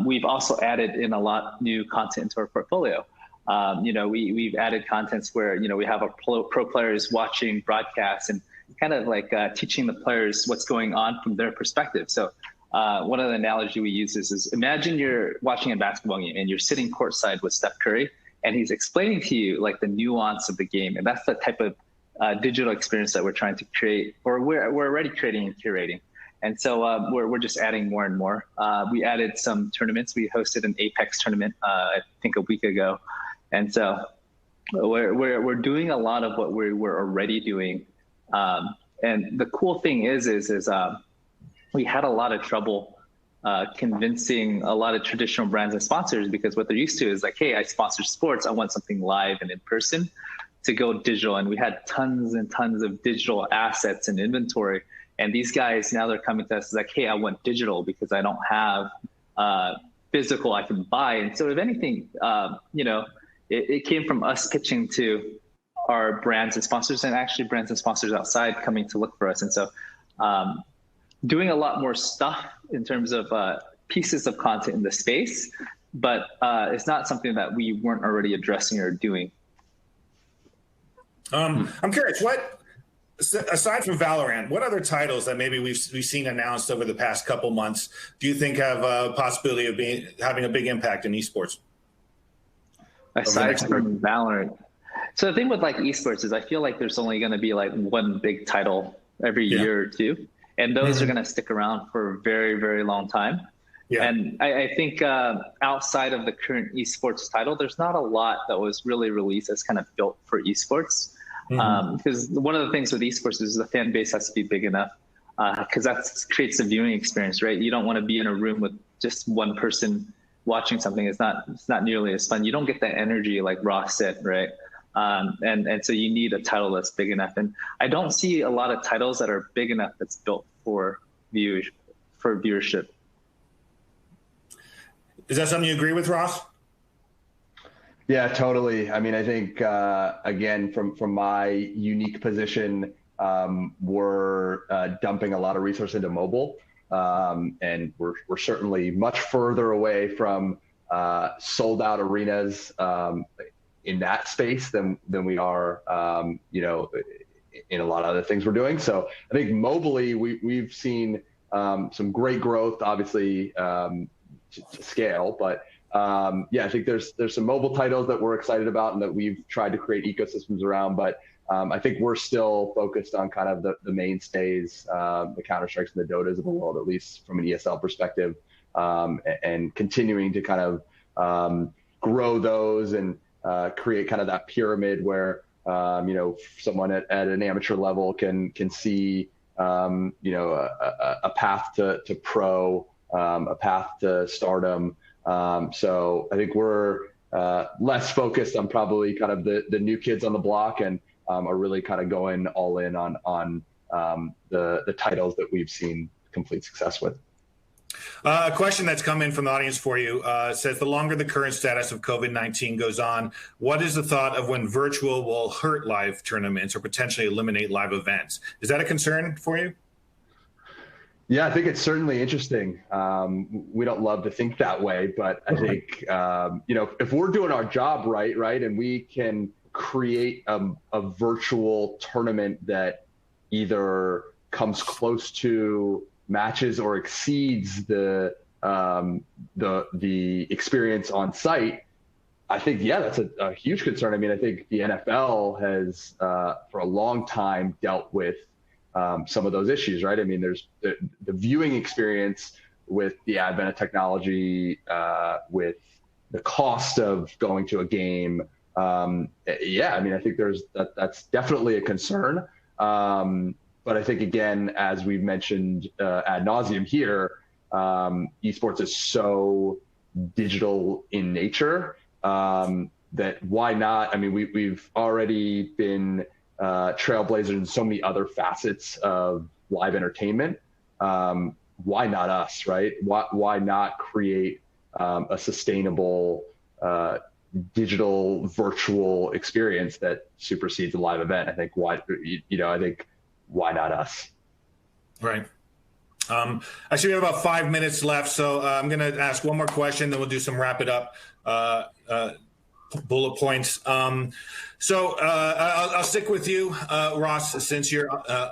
We've also added in a lot new content into our portfolio. We've added contents where we have our pro players watching broadcasts and kind of like teaching the players what's going on from their perspective. So one of the analogy we use is imagine you're watching a basketball game and you're sitting courtside with Steph Curry, and he's explaining to you like the nuance of the game. And that's the type of digital experience that we're trying to create, or we're already creating and curating. And so we're just adding more and more. We added some tournaments. We hosted an Apex tournament, I think a week ago. And so we're doing a lot of what we were already doing. And the cool thing is we had a lot of trouble convincing a lot of traditional brands and sponsors, because what they're used to is like, hey, I sponsor sports, I want something live and in person, to go digital. And we had tons and tons of digital assets and inventory. And these guys, now they're coming to us like, hey, I want digital because I don't have physical I can buy. And so if anything, it came from us pitching to our brands and sponsors, and actually brands and sponsors outside coming to look for us. And so doing a lot more stuff in terms of pieces of content in the space, but it's not something that we weren't already addressing or doing. I'm curious, aside from Valorant, what other titles that maybe we've seen announced over the past couple months do you think have a possibility of having a big impact in esports? Aside from Valorant. So the thing with like esports is I feel like there's only going to be like one big title every year or two, and those are going to stick around for a very, very long time. Yeah. And I think outside of the current esports title, there's not a lot that was really released that's kind of built for esports. Because one of the things with esports is the fan base has to be big enough, because that creates a viewing experience, right? You don't want to be in a room with just one person watching something. It's not nearly as fun. You don't get that energy like Ross said, right? And so you need a title that's big enough. And I don't see a lot of titles that are big enough that's built for viewership. Is that something you agree with, Ross? Yeah, totally. I mean, I think, again, from my unique position, we're dumping a lot of resource into mobile. And we're certainly much further away from sold out arenas in that space than we are, in a lot of other things we're doing. So I think mobily we've seen some great growth, obviously, to scale, but yeah, I think there's some mobile titles that we're excited about and that we've tried to create ecosystems around, but I think we're still focused on kind of the mainstays, the Counter-Strikes and the Dotas of the world, at least from an ESL perspective, and continuing to kind of grow those and create kind of that pyramid where someone at an amateur level can see a path to pro, a path to stardom. So I think we're less focused on probably kind of the new kids on the block and are really kind of going all in on the titles that we've seen complete success with. A question that's come in from the audience for you says, the longer the current status of COVID-19 goes on, what is the thought of when virtual will hurt live tournaments or potentially eliminate live events? Is that a concern for you? Yeah, I think it's certainly interesting. We don't love to think that way, but I think, if we're doing our job right, and we can create a virtual tournament that either comes close to matches or exceeds the experience on site, I think, yeah, that's a huge concern. I mean, I think the NFL has for a long time dealt with some of those issues, right? I mean, there's the viewing experience with the advent of technology, with the cost of going to a game. Yeah, I mean, I think that's definitely a concern. But I think, again, as we've mentioned ad nauseum here, esports is so digital in nature that why not? I mean, we've already been trailblazers in so many other facets of live entertainment. Why not us, right? Why not create a sustainable digital virtual experience that supersedes a live event? I think why not us? Right. Actually, we have about 5 minutes left, so I'm going to ask one more question, then we'll do some wrap it up bullet points. So I'll stick with you, Ross, since you're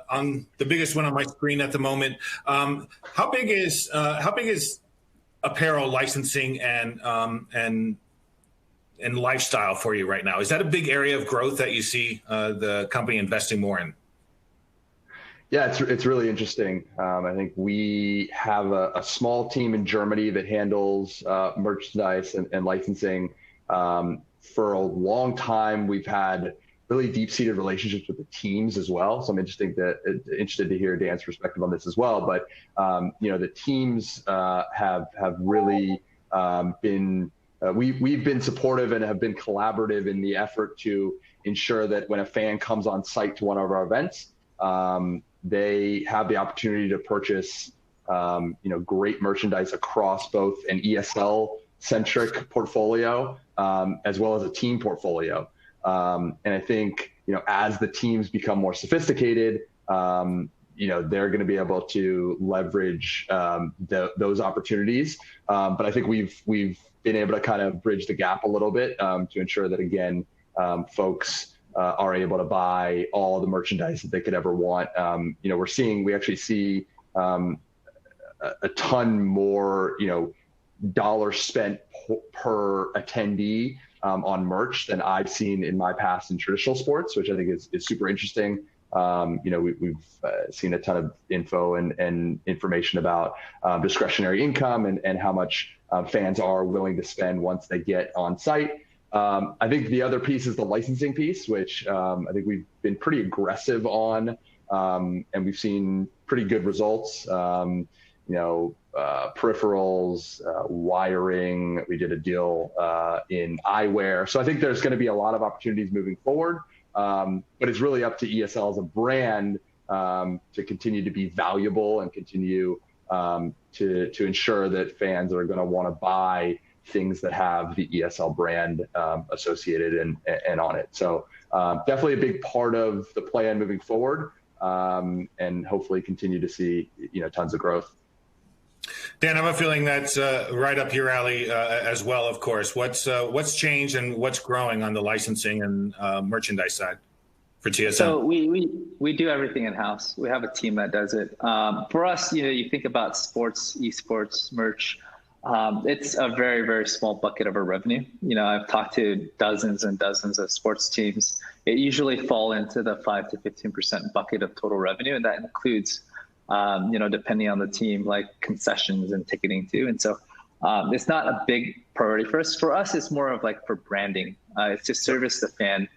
on the biggest one on my screen at the moment. How big is apparel licensing and lifestyle for you right now? Is that a big area of growth that you see the company investing more in? Yeah, it's really interesting. I think we have a small team in Germany that handles merchandise and licensing. For a long time, we've had really deep-seated relationships with the teams as well. So I'm interested to hear Dan's perspective on this as well. But the teams have really been we've been supportive and have been collaborative in the effort to ensure that when a fan comes on site to one of our events, they have the opportunity to purchase, great merchandise across both an ESL-centric portfolio as well as a team portfolio. And I think, as the teams become more sophisticated, they're going to be able to leverage those opportunities. But I think we've been able to kind of bridge the gap a little bit to ensure that, again, folks are able to buy all the merchandise that they could ever want. We actually see a ton more, dollars spent per attendee on merch than I've seen in my past in traditional sports, which I think is super interesting. We've seen a ton of info and information about discretionary income and how much fans are willing to spend once they get on site. I think the other piece is the licensing piece, which I think we've been pretty aggressive on, and we've seen pretty good results. Peripherals, wiring. We did a deal in eyewear. So I think there's going to be a lot of opportunities moving forward, but it's really up to ESL as a brand to continue to be valuable and continue to ensure that fans are going to want to buy things that have the ESL brand associated and on it. So definitely a big part of the plan moving forward, and hopefully continue to see tons of growth. Dan, I have a feeling that's right up your alley as well, of course. What's changed and what's growing on the licensing and merchandise side for TSM? So we do everything in-house. We have a team that does it. For us, you think about sports, esports, merch. It's a very, very small bucket of our revenue. I've talked to dozens and dozens of sports teams. It usually fall into the 5 to 15% bucket of total revenue. And that includes, depending on the team, like concessions and ticketing too. And so it's not a big priority for us. For us, it's more of like for branding. It's to service the fan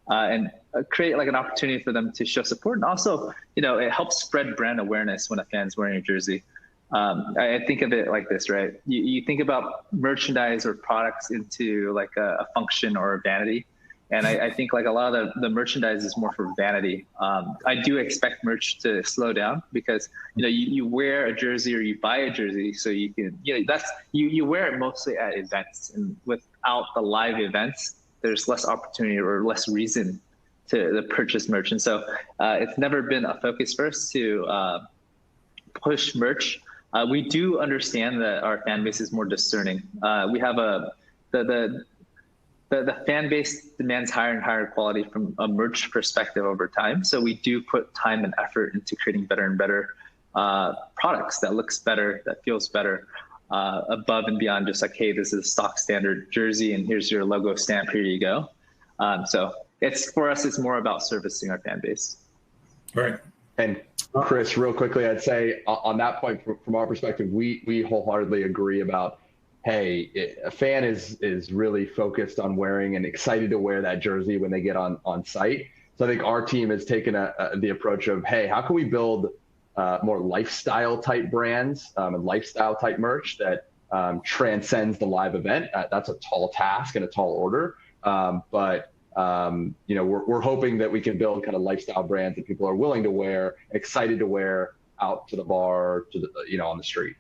and create like an opportunity for them to show support. And also, it helps spread brand awareness when a fan's wearing a jersey. I think of it like this, right? You think about merchandise or products into like a function or a vanity. And I think like a lot of the merchandise is more for vanity. I do expect merch to slow down because, you wear a jersey or you buy a jersey so you can, you wear it mostly at events. And without the live events, there's less opportunity or less reason to purchase merch. And so it's never been a focus for us to push merch. We do understand that our fan base is more discerning. We have the fan base demands higher and higher quality from a merch perspective over time. So we do put time and effort into creating better and better products that looks better, that feels better, above and beyond just like, hey, this is a stock standard jersey and here's your logo stamp, here you go. So for us, it's more about servicing our fan base. Right. And Chris, real quickly, I'd say on that point, from our perspective, we wholeheartedly agree about, hey, a fan is really focused on wearing and excited to wear that jersey when they get on site. So I think our team has taken the approach of, hey, how can we build more lifestyle type brands and lifestyle type merch that transcends the live event? That's a tall task and a tall order. But we're hoping that we can build kind of lifestyle brands that people are willing to wear, excited to wear out to the bar, on the street.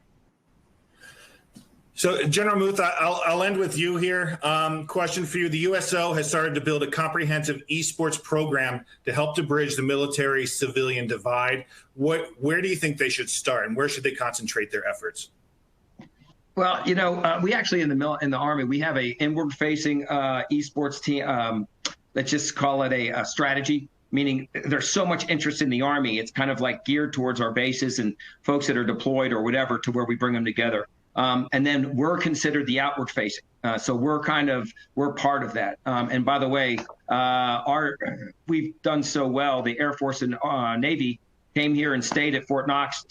So, General Muth, I'll end with you here. Question for you. The USO has started to build a comprehensive esports program to help to bridge the military-civilian divide. Where do you think they should start, and where should they concentrate their efforts? Well, we actually in the Army, we have a inward-facing esports team. Let's just call it a strategy, meaning there's so much interest in the Army. It's kind of like geared towards our bases and folks that are deployed or whatever to where we bring them together. And then we're considered the outward facing. So we're part of that. And by the way, we've done so well. The Air Force and Navy came here and stayed at Fort Knox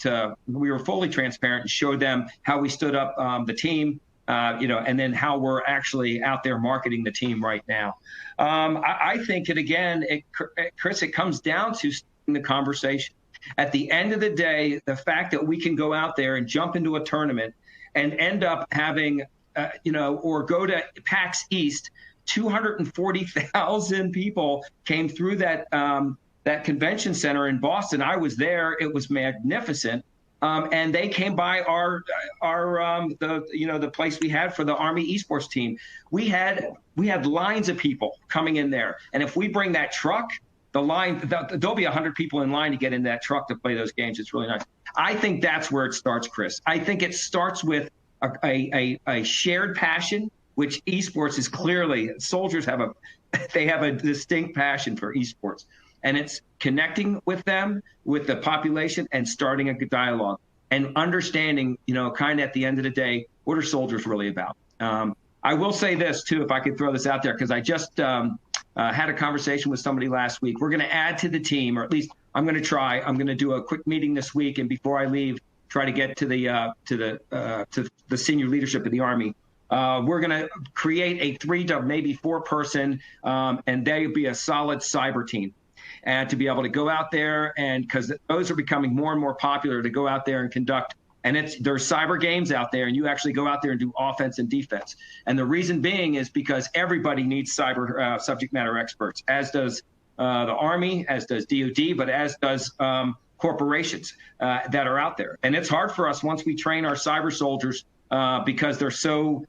we were fully transparent and showed them how we stood up the team, and then how we're actually out there marketing the team right now. I think Chris, it comes down to the conversation. At the end of the day, the fact that we can go out there and jump into a tournament and end up having, or go to PAX East, 240,000 people came through that convention center in Boston. I was there; it was magnificent, and they came by the place we had for the Army esports team. We had lines of people coming in there, and if we bring that truck, there'll be 100 people in line to get in that truck to play those games. It's really nice. I think that's where it starts, Chris. I think it starts with a shared passion, which esports is clearly. Soldiers have a distinct passion for esports, and it's connecting with them, with the population, and starting a dialogue and understanding, kind of at the end of the day, what are soldiers really about? I will say this too, if I could throw this out there, because I just had a conversation with somebody last week. We're going to add to the team, or at least I'm going to try. I'm going to do a quick meeting this week, and before I leave, try to get to the senior leadership of the Army. We're going to create a 3 to maybe 4 person, and they'll be a solid cyber team, and to be able to go out there, and because those are becoming more and more popular, to go out there and conduct. And there's cyber games out there, and you actually go out there and do offense and defense. And the reason being is because everybody needs cyber subject matter experts, as does the Army, as does DoD, but as does corporations that are out there. And it's hard for us once we train our cyber soldiers because they're so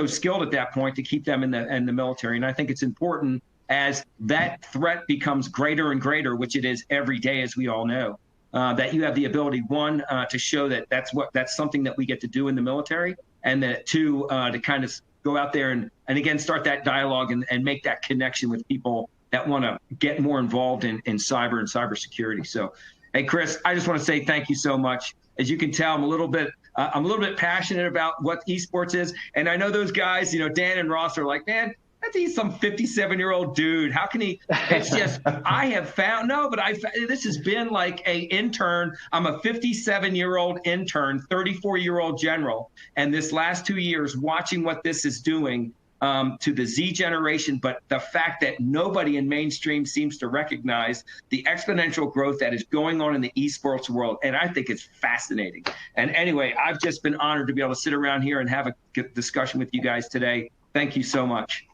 skilled at that point to keep them in the military. And I think it's important as that threat becomes greater and greater, which it is every day, as we all know. That you have the ability, one, to show that that's something that we get to do in the military, and that two, to kind of go out there and again start that dialogue and make that connection with people that want to get more involved in cyber and cybersecurity. So, hey, Chris, I just want to say thank you so much. As you can tell, I'm a little bit I'm a little bit passionate about what esports is. And I know those guys, Dan and Ross are like, man, he's some 57-year-old dude. How can he? It's just, I have found, no, but this has been like a intern. I'm a 57-year-old intern, 34-year-old general. And this last 2 years, watching what this is doing to the Z generation, but the fact that nobody in mainstream seems to recognize the exponential growth that is going on in the esports world. And I think it's fascinating. And anyway, I've just been honored to be able to sit around here and have a good discussion with you guys today. Thank you so much.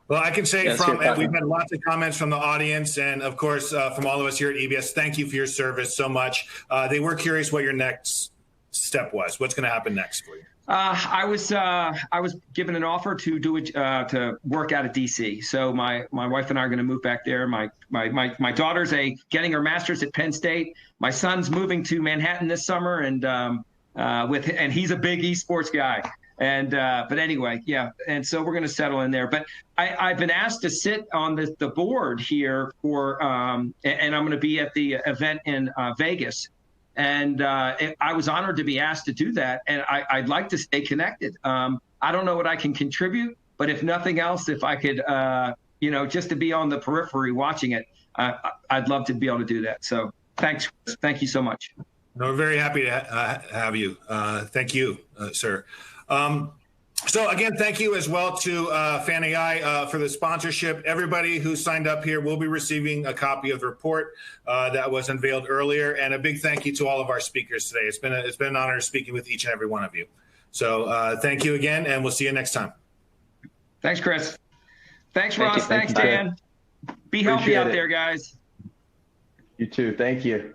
Well, I can say we've had lots of comments from the audience and, of course, from all of us here at EBS. Thank you for your service so much. They were curious what your next step was. What's going to happen next for you? I was given an offer to do it to work out of DC. So my wife and I are going to move back there. My daughter's getting her master's at Penn State. My son's moving to Manhattan this summer, and he's a big esports guy. But anyway, yeah. And so we're going to settle in there. But I've been asked to sit on the board here and I'm going to be at the event in Vegas. And I was honored to be asked to do that. And I'd like to stay connected. I don't know what I can contribute, but if nothing else, if I could, just to be on the periphery watching it, I'd love to be able to do that. So thanks. Thank you so much. No, we're very happy to have you. Thank you, sir. So again, thank you as well to Fan AI for the sponsorship. Everybody who signed up here will be receiving a copy of the report that was unveiled earlier. And a big thank you to all of our speakers today. It's been an honor speaking with each and every one of you. So thank you again, and we'll see you next time. Thanks, Chris. Thanks, Ross. Thanks, Dan. Be healthy out there, guys. You too. Thank you.